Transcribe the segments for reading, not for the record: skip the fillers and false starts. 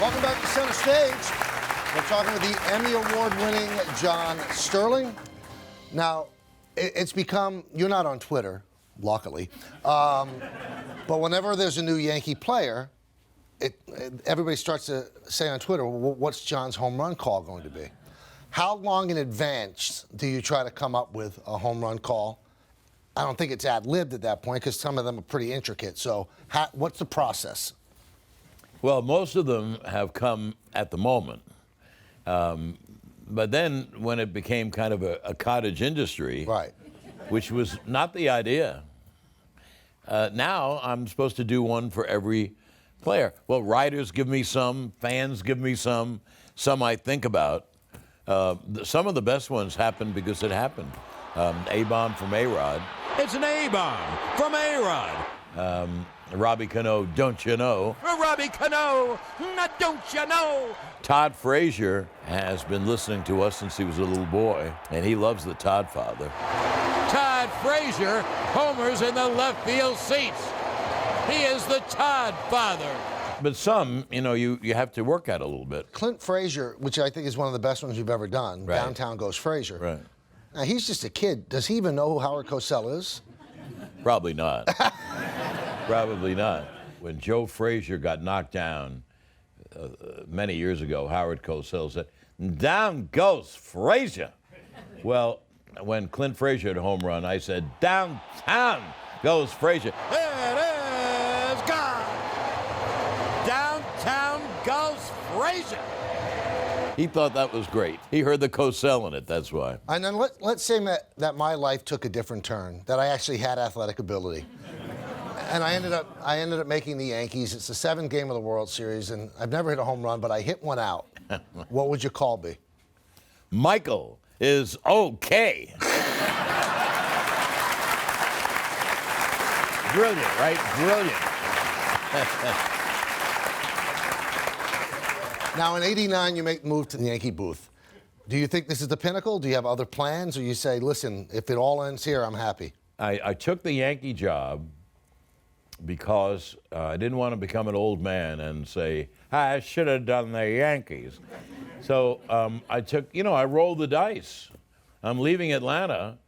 Welcome back to Center Stage. We're talking with the Emmy Award-winning John Sterling. Now, it's become, you're not on Twitter, luckily, but whenever there's a new Yankee player, everybody starts to say on Twitter, well, what's John's home run call going to be? How long in advance do you try to come up with a home run call? I don't think it's ad-libbed at that point because some of them are pretty intricate. So what's the process? Well, most of them have come at the moment. But then when it became kind of a cottage industry, right, which was not the idea, now I'm supposed to do one for every player. Well, writers give me some, fans give me some I think about. Some of the best ones happened because it happened. A-bomb from A-Rod. It's an A-bomb from A-Rod. Robbie Cano, don't you know? Robbie Cano, don't you know? Todd Frazier has been listening to us since he was a little boy, and he loves the Todd father. Todd Frazier homers in the left field seats. He is the Todd father. But some, you have to work at it a little bit. Clint Frazier, which I think is one of the best ones you've ever done, right. Downtown Goes Frazier. Right. Now, he's just a kid. Does he even know who Howard Cosell is? Probably not. Probably not. When Joe Frazier got knocked down many years ago, Howard Cosell said, "Down goes Frazier." Well, when Clint Frazier had a home run, I said, "Downtown goes Frazier." It is gone. Downtown goes Frazier. He thought that was great. He heard the Cosell in it, that's why. And then let's say that my life took a different turn, that I actually had athletic ability. And I ended up making the Yankees. It's the 7th game of the World Series, and I've never hit a home run, but I hit one out. What would your call be? Michael is okay. Brilliant, right? Brilliant. Now, in '89, you make the move to the Yankee booth. Do you think this is the pinnacle? Do you have other plans? Or you say, listen, if it all ends here, I'm happy? I took the Yankee job because I didn't want to become an old man and say, I should have done the Yankees. So I rolled the dice. I'm leaving Atlanta,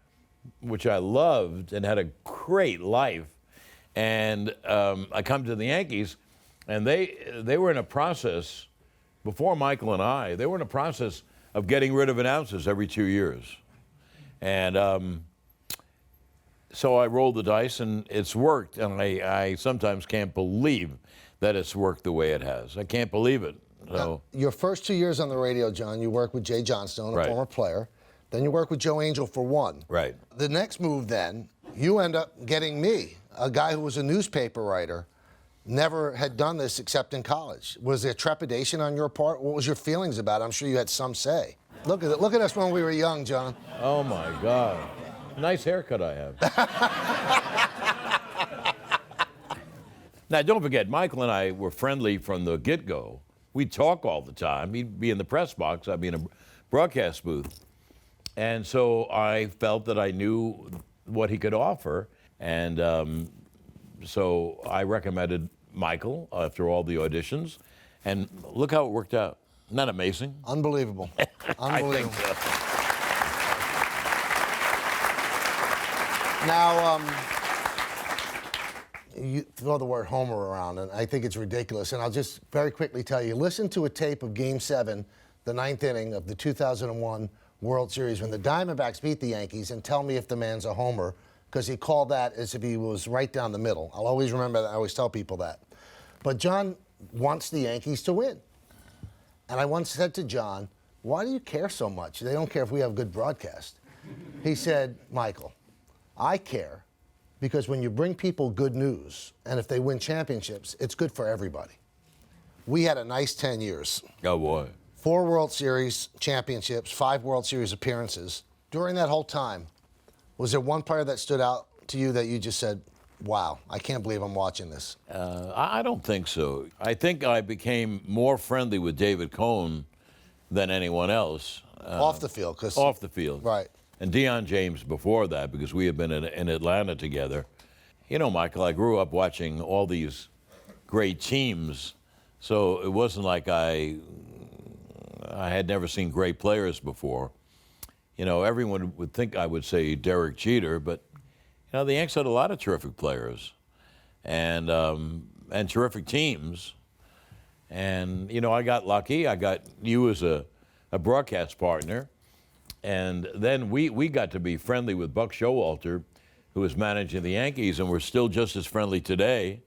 which I loved and had a great life. And I come to the Yankees, and they were in a process, before Michael and I, they were in a process of getting rid of announcers every 2 years. And so I rolled the dice, and it's worked. And I sometimes can't believe that it's worked the way it has. I can't believe it. So, your first 2 years on the radio, John, you worked with Jay Johnstone, a right. former player. Then you worked with Joe Angel for one. Right. The next move, then, you end up getting me, a guy who was a newspaper writer, never had done this except in college. Was there trepidation on your part? What was your feelings about it? I'm sure you had some say. Look at us when we were young, John. Oh, my God. Nice haircut I have. Now, don't forget, Michael and I were friendly from the get-go. We'd talk all the time. He'd be in the press box. I'd be in a broadcast booth. And so I felt that I knew what he could offer. And so I recommended Michael after all the auditions. And look how it worked out. Isn't that amazing? Unbelievable. Unbelievable. I think so. Now, you throw the word homer around, and I think it's ridiculous. And I'll just very quickly tell you, listen to a tape of Game 7, the 9th inning of the 2001 World Series when the Diamondbacks beat the Yankees, and tell me if the man's a homer, because he called that as if he was right down the middle. I'll always remember that. I always tell people that. But John wants the Yankees to win. And I once said to John, why do you care so much? They don't care if we have good broadcast. He said, Michael, I care because when you bring people good news, and if they win championships, it's good for everybody. We had a nice 10 years. Oh, boy. 4 World Series championships, 5 World Series appearances. During that whole time, was there one player that stood out to you that you just said, wow, I can't believe I'm watching this? I don't think so. I think I became more friendly with David Cohn than anyone else. Off the field. Off the field. Right. And Deion James before that, because we had been in Atlanta together. You know, Michael, I grew up watching all these great teams So it wasn't like I had never seen great players before. Everyone would think I would say Derek Jeter, but the Yanks had a lot of terrific players and terrific teams. And I got lucky. I got you as a broadcast partner, and then we got to be friendly with Buck Showalter, who was managing the Yankees, and we're still just as friendly today.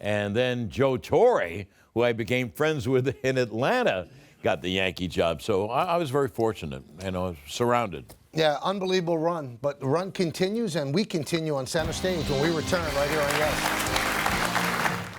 And then Joe Torre, who I became friends with in Atlanta, got the Yankee job. So I was very fortunate, surrounded. Yeah, unbelievable run. But the run continues, and we continue on center stage when we return right here on Yes.